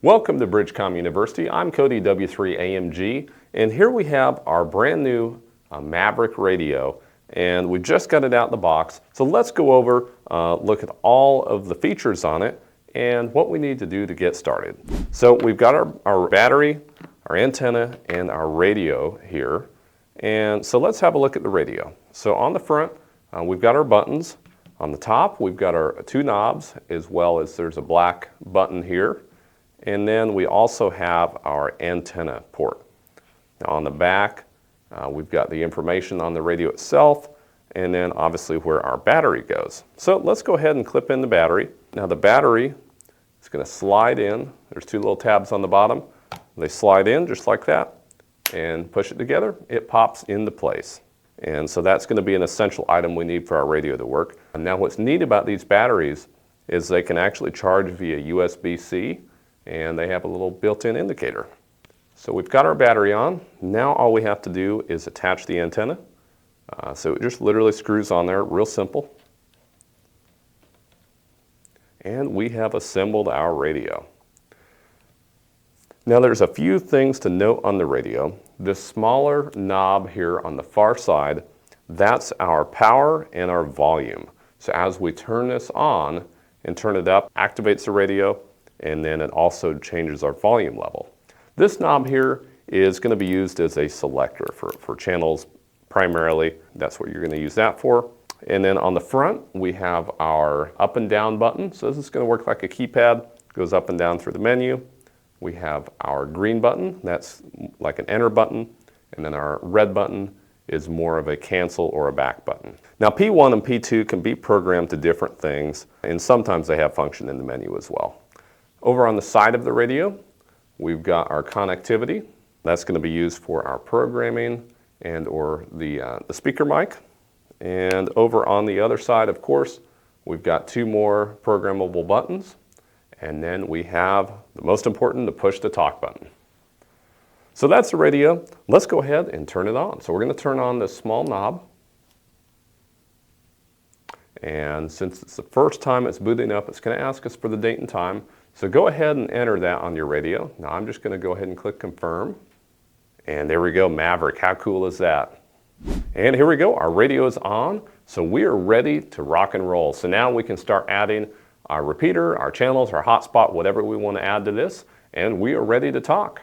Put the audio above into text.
Welcome to BridgeCom University. I'm Cody W3AMG, and here we have our brand new Maverick radio, and we just got it out of the box. So let's go over, look at all of the features on it and what we need to do to get started. So we've got our battery, our antenna, and our radio here. And so let's have a look at the radio. So on the front, we've got our buttons. On the top, we've got our two knobs, as well as there's a black button here. And then we also have our antenna port. Now on the back, we've got the information on the radio itself, and then obviously where our battery goes. So let's go ahead and clip in the battery. Now the battery is going to slide in. There's two little tabs on the bottom. They slide in just like that, and push it together. It pops into place. And so that's going to be an essential item we need for our radio to work. And now what's neat about these batteries is they can actually charge via USB-C, and they have a little built-in indicator. So we've got our battery on. Now all we have to do is attach the antenna. So it just literally screws on there, real simple. And we have assembled our radio. Now there's a few things to note on the radio. This smaller knob here on the far side, that's our power and our volume. So as we turn this on and turn it up, activates the radio, and then it also changes our volume level. This knob here is going to be used as a selector for channels primarily. That's what you're going to use that for. And then on the front, we have our up and down button. So this is going to work like a keypad, goes up and down through the menu. We have our green button, that's like an enter button, and then our red button is more of a cancel or a back button. Now P1 and P2 can be programmed to different things, and sometimes they have function in the menu as well. Over on the side of the radio, we've got our connectivity. That's going to be used for our programming and or the speaker mic. And over on the other side, of course, we've got two more programmable buttons. And then we have the most important, the push to talk button. So that's the radio. Let's go ahead and turn it on. So we're going to turn on this small knob. And since it's the first time it's booting up, it's going to ask us for the date and time. So go ahead and enter that on your radio. Now I'm just going to go ahead and click confirm. And there we go, Maverick. How cool is that? And here we go, our radio is on. So we are ready to rock and roll. So now we can start adding our repeater, our channels, our hotspot, whatever we want to add to this, and we are ready to talk.